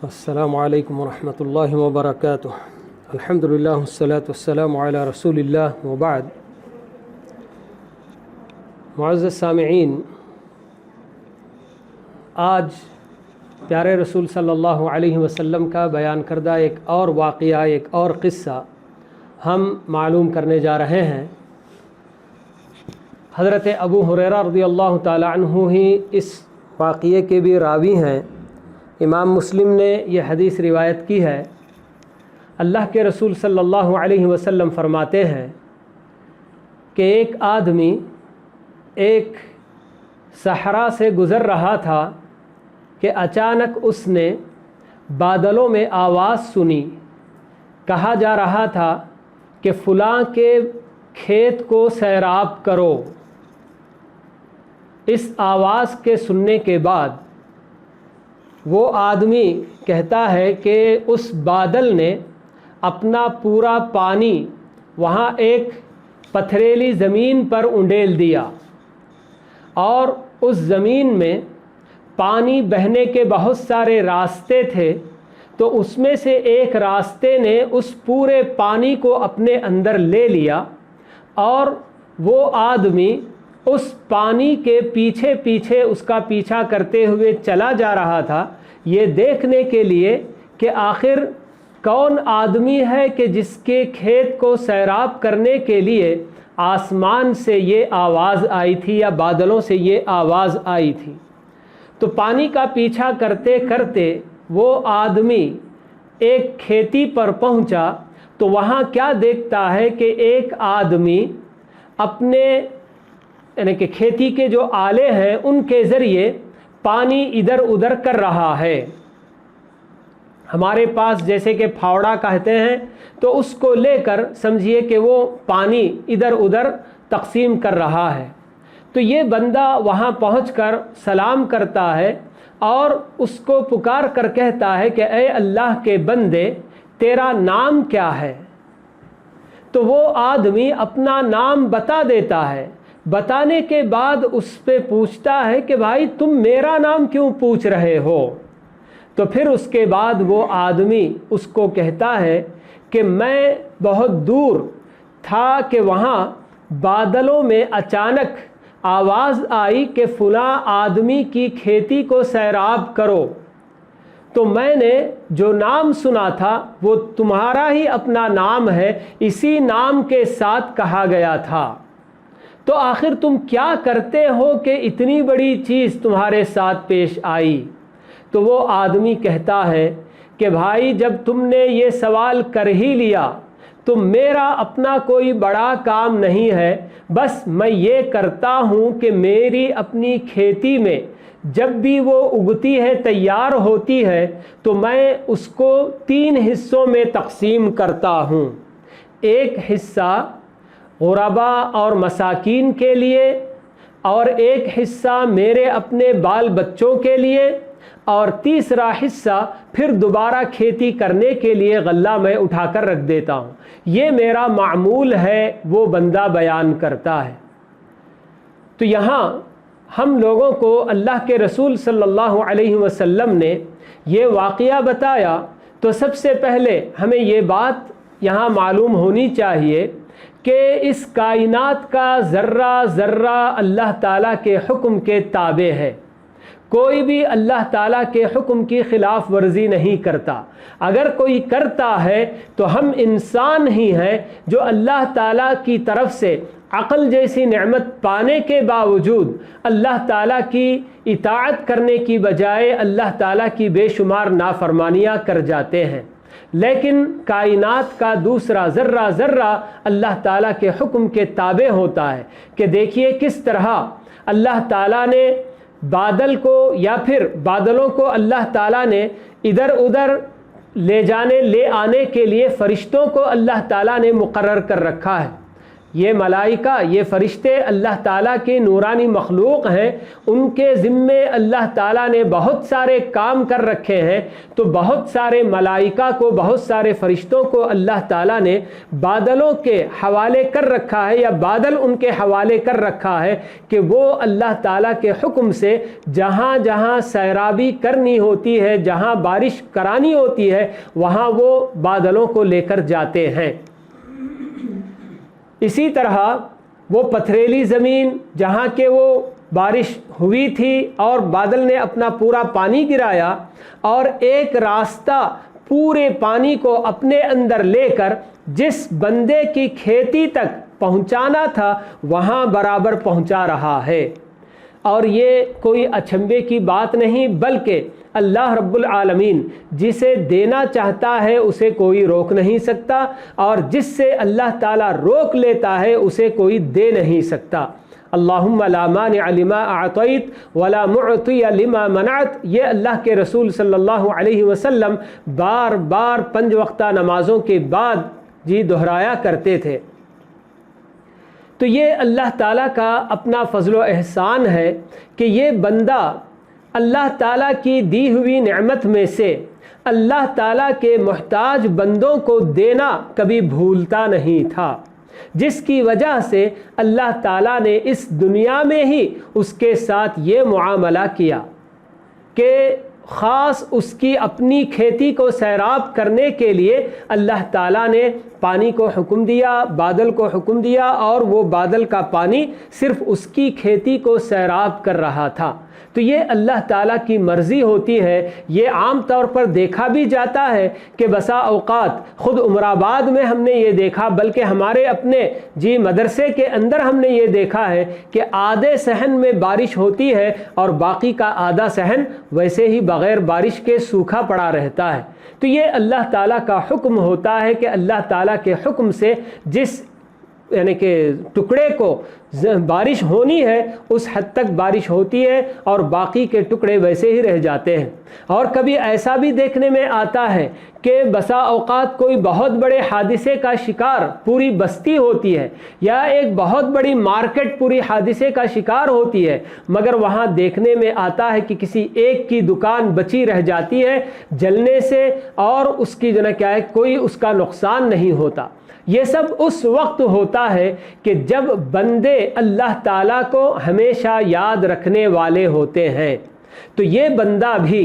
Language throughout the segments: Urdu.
السلام علیکم ورحمۃ اللہ وبرکاتہ۔ الحمدللہ والصلاۃ والسلام علی رسول اللہ وبعد۔ معزز سامعین، آج پیارے رسول صلی اللہ علیہ وسلم کا بیان کردہ ایک اور واقعہ، ایک اور قصہ ہم معلوم کرنے جا رہے ہیں۔ حضرت ابو ہریرہ رضی اللہ تعالی عنہ ہی اس واقعے کے بھی راوی ہیں۔ امام مسلم نے یہ حدیث روایت کی ہے۔ اللہ کے رسول صلی اللہ علیہ وسلم فرماتے ہیں کہ ایک آدمی ایک صحرا سے گزر رہا تھا کہ اچانک اس نے بادلوں میں آواز سنی۔ کہا جا رہا تھا کہ فلاں کے کھیت کو سیراب کرو۔ اس آواز کے سننے کے بعد وہ آدمی کہتا ہے کہ اس بادل نے اپنا پورا پانی وہاں ایک پتھریلی زمین پر انڈیل دیا، اور اس زمین میں پانی بہنے کے بہت سارے راستے تھے، تو اس میں سے ایک راستے نے اس پورے پانی کو اپنے اندر لے لیا، اور وہ آدمی اس پانی کے پیچھے پیچھے اس کا پیچھا کرتے ہوئے چلا جا رہا تھا، یہ دیکھنے کے لیے کہ آخر کون آدمی ہے کہ جس کے کھیت کو سیراب کرنے کے لیے آسمان سے یہ آواز آئی تھی یا بادلوں سے یہ آواز آئی تھی۔ تو پانی کا پیچھا کرتے کرتے وہ آدمی ایک کھیتی پر پہنچا، تو وہاں کیا دیکھتا ہے کہ ایک آدمی اپنے یعنی کہ کھیتی کے جو آلے ہیں ان کے ذریعے پانی ادھر ادھر کر رہا ہے۔ ہمارے پاس جیسے کہ پھاوڑا کہتے ہیں، تو اس کو لے کر سمجھیے کہ وہ پانی ادھر ادھر تقسیم کر رہا ہے۔ تو یہ بندہ وہاں پہنچ کر سلام کرتا ہے اور اس کو پکار کر کہتا ہے کہ اے اللہ کے بندے، تیرا نام کیا ہے؟ تو وہ آدمی اپنا نام بتا دیتا ہے۔ بتانے کے بعد اس پہ پوچھتا ہے کہ بھائی تم میرا نام کیوں پوچھ رہے ہو؟ تو پھر اس کے بعد وہ آدمی اس کو کہتا ہے کہ میں بہت دور تھا کہ وہاں بادلوں میں اچانک آواز آئی کہ فلاں آدمی کی کھیتی کو سیراب کرو، تو میں نے جو نام سنا تھا وہ تمہارا ہی اپنا نام ہے، اسی نام کے ساتھ کہا گیا تھا۔ تو آخر تم کیا کرتے ہو کہ اتنی بڑی چیز تمہارے ساتھ پیش آئی؟ تو وہ آدمی کہتا ہے کہ بھائی جب تم نے یہ سوال کر ہی لیا تو میرا اپنا کوئی بڑا کام نہیں ہے، بس میں یہ کرتا ہوں کہ میری اپنی کھیتی میں جب بھی وہ اگتی ہے، تیار ہوتی ہے، تو میں اس کو 3 حصوں میں تقسیم کرتا ہوں۔ ایک حصہ غرباء اور مساکین کے لیے، اور ایک حصہ میرے اپنے بال بچوں کے لیے، اور تیسرا حصہ پھر دوبارہ کھیتی کرنے کے لیے غلہ میں اٹھا کر رکھ دیتا ہوں۔ یہ میرا معمول ہے، وہ بندہ بیان کرتا ہے۔ تو یہاں ہم لوگوں کو اللہ کے رسول صلی اللہ علیہ وسلم نے یہ واقعہ بتایا، تو سب سے پہلے ہمیں یہ بات یہاں معلوم ہونی چاہیے کہ اس کائنات کا ذرہ ذرہ اللہ تعالیٰ کے حکم کے تابع ہے۔ کوئی بھی اللہ تعالیٰ کے حکم کی خلاف ورزی نہیں کرتا۔ اگر کوئی کرتا ہے تو ہم انسان ہی ہیں جو اللہ تعالیٰ کی طرف سے عقل جیسی نعمت پانے کے باوجود اللہ تعالیٰ کی اطاعت کرنے کی بجائے اللہ تعالیٰ کی بے شمار نافرمانیاں کر جاتے ہیں۔ لیکن کائنات کا دوسرا ذرہ ذرہ اللہ تعالیٰ کے حکم کے تابع ہوتا ہے۔ کہ دیکھیے کس طرح اللہ تعالیٰ نے بادل کو یا پھر بادلوں کو اللہ تعالیٰ نے ادھر ادھر لے آنے کے لیے فرشتوں کو اللہ تعالیٰ نے مقرر کر رکھا ہے۔ یہ ملائکہ، یہ فرشتے اللہ تعالیٰ کے نورانی مخلوق ہیں، ان کے ذمے اللہ تعالیٰ نے بہت سارے کام کر رکھے ہیں، تو بہت سارے ملائکہ کو، بہت سارے فرشتوں کو اللہ تعالیٰ نے بادلوں کے حوالے کر رکھا ہے، یا بادل ان کے حوالے کر رکھا ہے کہ وہ اللہ تعالیٰ کے حکم سے جہاں جہاں سیرابی کرنی ہوتی ہے، جہاں بارش کرانی ہوتی ہے، وہاں وہ بادلوں کو لے کر جاتے ہیں۔ اسی طرح وہ پتھریلی زمین جہاں کہ وہ بارش ہوئی تھی اور بادل نے اپنا پورا پانی گرایا، اور ایک راستہ پورے پانی کو اپنے اندر لے کر جس بندے کی کھیتی تک پہنچانا تھا وہاں برابر پہنچا رہا ہے۔ اور یہ کوئی اچنبھے کی بات نہیں، بلکہ اللہ رب العالمین جسے دینا چاہتا ہے اسے کوئی روک نہیں سکتا، اور جس سے اللہ تعالیٰ روک لیتا ہے اسے کوئی دے نہیں سکتا۔ اللہم لا مانع لما اعطیت ولا معطی لما منعت، یہ اللہ کے رسول صلی اللہ علیہ وسلم بار بار 5 وقتہ نمازوں کے بعد دہرایا کرتے تھے۔ تو یہ اللہ تعالیٰ کا اپنا فضل و احسان ہے کہ یہ بندہ اللہ تعالیٰ کی دی ہوئی نعمت میں سے اللہ تعالیٰ کے محتاج بندوں کو دینا کبھی بھولتا نہیں تھا، جس کی وجہ سے اللہ تعالیٰ نے اس دنیا میں ہی اس کے ساتھ یہ معاملہ کیا کہ خاص اس کی اپنی کھیتی کو سیراب کرنے کے لیے اللہ تعالیٰ نے پانی کو حکم دیا، بادل کو حکم دیا، اور وہ بادل کا پانی صرف اس کی کھیتی کو سیراب کر رہا تھا۔ تو یہ اللہ تعالیٰ کی مرضی ہوتی ہے۔ یہ عام طور پر دیکھا بھی جاتا ہے کہ بسا اوقات خود عمر آباد میں ہم نے یہ دیکھا، بلکہ ہمارے اپنے مدرسے کے اندر ہم نے یہ دیکھا ہے کہ آدھے صحن میں بارش ہوتی ہے اور باقی کا آدھا صحن ویسے ہی بغیر بارش کے سوکھا پڑا رہتا ہے۔ تو یہ اللہ تعالیٰ کا حکم ہوتا ہے کہ اللہ تعالیٰ کے حکم سے جس یعنی کہ ٹکڑے کو بارش ہونی ہے اس حد تک بارش ہوتی ہے، اور باقی کے ٹکڑے ویسے ہی رہ جاتے ہیں۔ اور کبھی ایسا بھی دیکھنے میں آتا ہے کہ بسا اوقات کوئی بہت بڑے حادثے کا شکار پوری بستی ہوتی ہے، یا ایک بہت بڑی مارکیٹ پوری حادثے کا شکار ہوتی ہے، مگر وہاں دیکھنے میں آتا ہے کہ کسی ایک کی دکان بچی رہ جاتی ہے جلنے سے، اور اس کی کیا ہے کوئی اس کا نقصان نہیں ہوتا۔ یہ سب اس وقت ہوتا ہے کہ جب بندے اللہ تعالیٰ کو ہمیشہ یاد رکھنے والے ہوتے ہیں۔ تو یہ بندہ بھی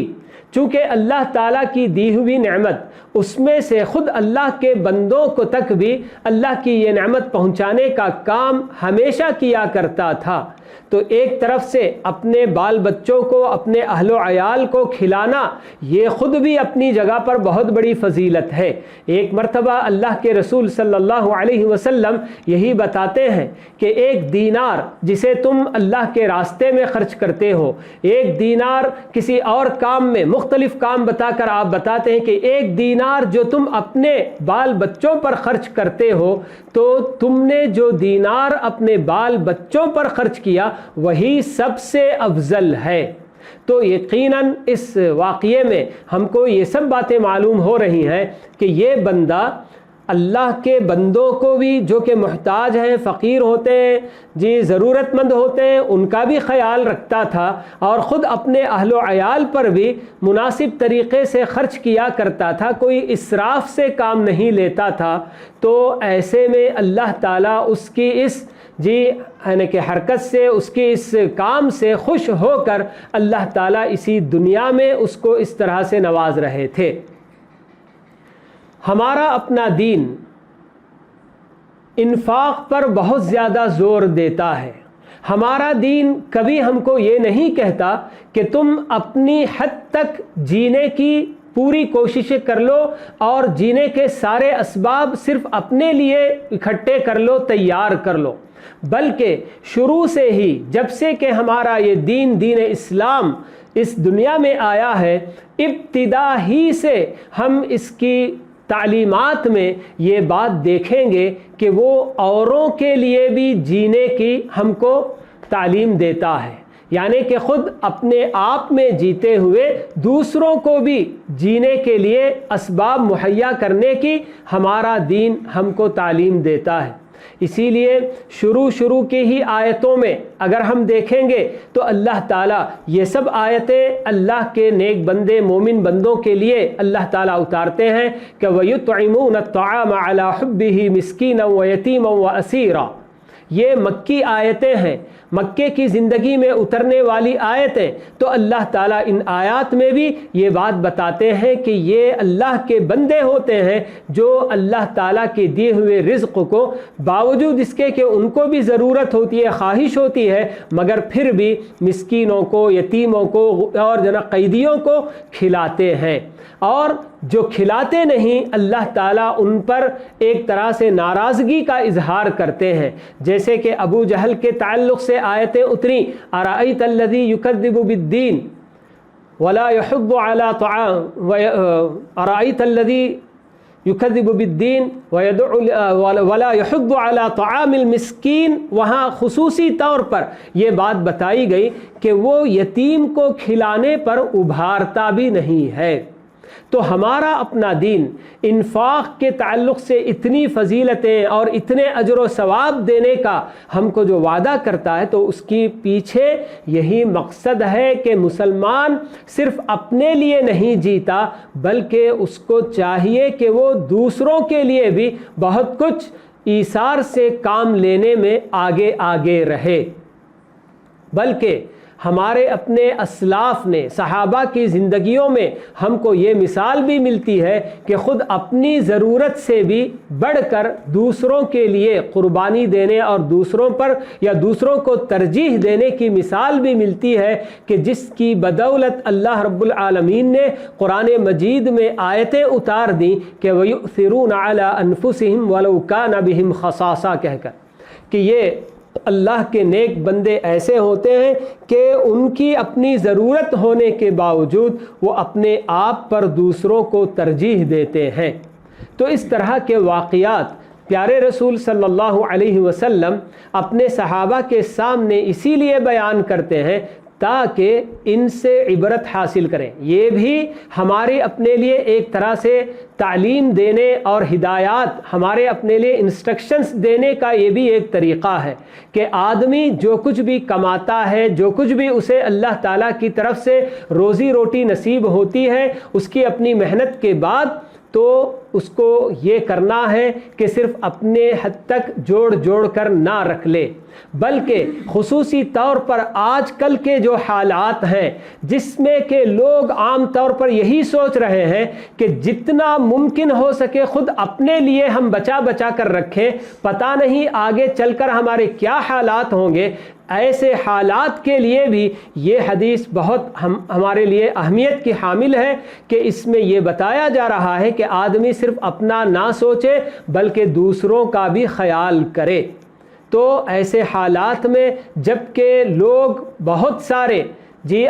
چونکہ اللہ تعالیٰ کی دی ہوئی نعمت اس میں سے خود اللہ کے بندوں کو تک بھی اللہ کی یہ نعمت پہنچانے کا کام ہمیشہ کیا کرتا تھا، تو ایک طرف سے اپنے بال بچوں کو، اپنے اہل و عیال کو کھلانا یہ خود بھی اپنی جگہ پر بہت بڑی فضیلت ہے۔ ایک مرتبہ اللہ کے رسول صلی اللہ علیہ وسلم یہی بتاتے ہیں کہ 1 دینار جسے تم اللہ کے راستے میں خرچ کرتے ہو، 1 دینار کسی اور کام میں، مختلف کام بتا کر آپ بتاتے ہیں کہ 1 دینار جو تم اپنے بال بچوں پر خرچ کرتے ہو، تو تم نے جو دینار اپنے بال بچوں پر خرچ کیا وہی سب سے افضل ہے۔ تو یقیناً اس واقعے میں ہم کو یہ سب باتیں معلوم ہو رہی ہیں کہ یہ بندہ اللہ کے بندوں کو بھی جو کہ محتاج ہیں، فقیر ہوتے ہیں، ضرورت مند ہوتے ہیں، ان کا بھی خیال رکھتا تھا، اور خود اپنے اہل و عیال پر بھی مناسب طریقے سے خرچ کیا کرتا تھا، کوئی اسراف سے کام نہیں لیتا تھا۔ تو ایسے میں اللہ تعالیٰ اس کی اس یعنی کہ حرکت سے، اس کے اس کام سے خوش ہو کر اللہ تعالیٰ اسی دنیا میں اس کو اس طرح سے نواز رہے تھے۔ ہمارا اپنا دین انفاق پر بہت زیادہ زور دیتا ہے۔ ہمارا دین کبھی ہم کو یہ نہیں کہتا کہ تم اپنی حد تک جینے کی پوری کوششیں کر لو اور جینے کے سارے اسباب صرف اپنے لیے اکٹھے کر لو، تیار کر لو، بلکہ شروع سے ہی جب سے کہ ہمارا یہ دین اسلام اس دنیا میں آیا ہے، ابتدا ہی سے ہم اس کی تعلیمات میں یہ بات دیکھیں گے کہ وہ اوروں کے لیے بھی جینے کی ہم کو تعلیم دیتا ہے، یعنی کہ خود اپنے آپ میں جیتے ہوئے دوسروں کو بھی جینے کے لیے اسباب مہیا کرنے کی ہمارا دین ہم کو تعلیم دیتا ہے۔ اسی لیے شروع کی ہی آیتوں میں اگر ہم دیکھیں گے تو اللہ تعالیٰ یہ سب آیتیں اللہ کے نیک بندے مومن بندوں کے لیے اللہ تعالیٰ اتارتے ہیں کہ وَيُطْعِمُونَ الطَّعَامَ عَلَى حُبِّهِ مِسْكِينًا وَيَتِيمًا وَأَسِيرًا، یہ مکی آیتیں ہیں، مکے کی زندگی میں اترنے والی آیتیں. تو اللہ تعالیٰ ان آیات میں بھی یہ بات بتاتے ہیں کہ یہ اللہ کے بندے ہوتے ہیں جو اللہ تعالیٰ کے دیے ہوئے رزق کو باوجود اس کے کہ ان کو بھی ضرورت ہوتی ہے، خواہش ہوتی ہے، مگر پھر بھی مسکینوں کو، یتیموں کو اور قیدیوں کو کھلاتے ہیں. اور جو کھلاتے نہیں اللہ تعالیٰ ان پر ایک طرح سے ناراضگی کا اظہار کرتے ہیں. جیسے کہ ابو جہل کے تعلق سے آیتیں اتری، ارأیت الذی یکذب بالدین ولا یحض علی طعام، ارأیت الذی یکذب بالدین ولا یحض علی طعام المسکین، وہاں خصوصی طور پر یہ بات بتائی گئی کہ وہ یتیم کو کھلانے پر ابھارتا بھی نہیں ہے. تو ہمارا اپنا دین انفاق کے تعلق سے اتنی فضیلتیں اور اتنے اجر و ثواب دینے کا ہم کو جو وعدہ کرتا ہے، تو اس کی پیچھے یہی مقصد ہے کہ مسلمان صرف اپنے لیے نہیں جیتا، بلکہ اس کو چاہیے کہ وہ دوسروں کے لیے بھی بہت کچھ ایثار سے کام لینے میں آگے رہے. بلکہ ہمارے اپنے اسلاف نے، صحابہ کی زندگیوں میں ہم کو یہ مثال بھی ملتی ہے کہ خود اپنی ضرورت سے بھی بڑھ کر دوسروں کے لیے قربانی دینے اور دوسروں پر یا دوسروں کو ترجیح دینے کی مثال بھی ملتی ہے کہ جس کی بدولت اللہ رب العالمین نے قرآن مجید میں آیتیں اتار دیں کہ وَيُؤْثِرُونَ عَلَىٰ أَنفُسِهِمْ وَلَوْ كَانَ بِهِمْ خَصَاصَةٌ کہہ کر کہ یہ اللہ کے نیک بندے ایسے ہوتے ہیں کہ ان کی اپنی ضرورت ہونے کے باوجود وہ اپنے آپ پر دوسروں کو ترجیح دیتے ہیں. تو اس طرح کے واقعات پیارے رسول صلی اللہ علیہ وسلم اپنے صحابہ کے سامنے اسی لیے بیان کرتے ہیں تاکہ ان سے عبرت حاصل کریں. یہ بھی ہمارے اپنے لیے ایک طرح سے تعلیم دینے اور ہدایات، ہمارے اپنے لیے انسٹرکشنز دینے کا یہ بھی ایک طریقہ ہے کہ آدمی جو کچھ بھی کماتا ہے، جو کچھ بھی اسے اللہ تعالیٰ کی طرف سے روزی روٹی نصیب ہوتی ہے، اس کی اپنی محنت کے بعد تو اس کو یہ کرنا ہے کہ صرف اپنے حد تک جوڑ کر نہ رکھ لے، بلکہ خصوصی طور پر آج کل کے جو حالات ہیں جس میں کہ لوگ عام طور پر یہی سوچ رہے ہیں کہ جتنا ممکن ہو سکے خود اپنے لیے ہم بچا کر رکھیں، پتہ نہیں آگے چل کر ہمارے کیا حالات ہوں گے. ایسے حالات کے لیے بھی یہ حدیث بہت ہمارے لیے اہمیت کی حامل ہے کہ اس میں یہ بتایا جا رہا ہے کہ آدمی صرف اپنا نہ سوچے بلکہ دوسروں کا بھی خیال کرے. تو ایسے حالات میں جب کہ لوگ بہت سارے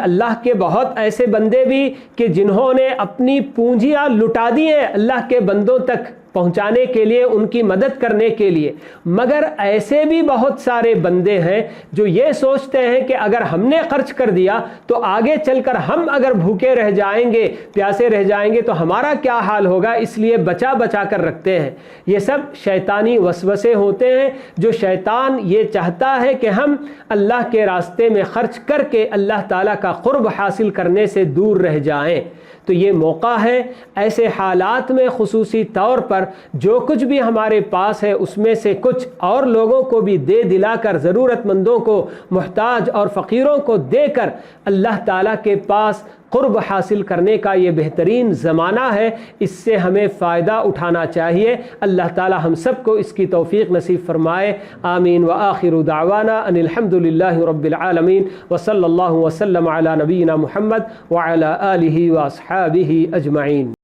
اللہ کے بہت ایسے بندے بھی کہ جنہوں نے اپنی پونجیاں لٹا دی ہیں اللہ کے بندوں تک پہنچانے کے لیے، ان کی مدد کرنے کے لیے، مگر ایسے بھی بہت سارے بندے ہیں جو یہ سوچتے ہیں کہ اگر ہم نے خرچ کر دیا تو آگے چل کر ہم اگر بھوکے رہ جائیں گے، پیاسے رہ جائیں گے تو ہمارا کیا حال ہوگا، اس لیے بچا کر رکھتے ہیں. یہ سب شیطانی وسوسے ہوتے ہیں جو شیطان یہ چاہتا ہے کہ ہم اللہ کے راستے میں خرچ کر کے اللہ تعالیٰ کا قرب حاصل کرنے سے دور رہ جائیں. تو یہ موقع ہے ایسے حالات میں خصوصی طور پر جو کچھ بھی ہمارے پاس ہے اس میں سے کچھ اور لوگوں کو بھی دے دلا کر، ضرورت مندوں کو، محتاج اور فقیروں کو دے کر اللہ تعالیٰ کے پاس قرب حاصل کرنے کا یہ بہترین زمانہ ہے. اس سے ہمیں فائدہ اٹھانا چاہیے. اللہ تعالی ہم سب کو اس کی توفیق نصیب فرمائے. آمین. وآخر دعوانا ان الحمد للہ رب العالمین وصلی اللہ وسلم علی نبینا محمد وعلی آلہ واصحابہ اجمعین.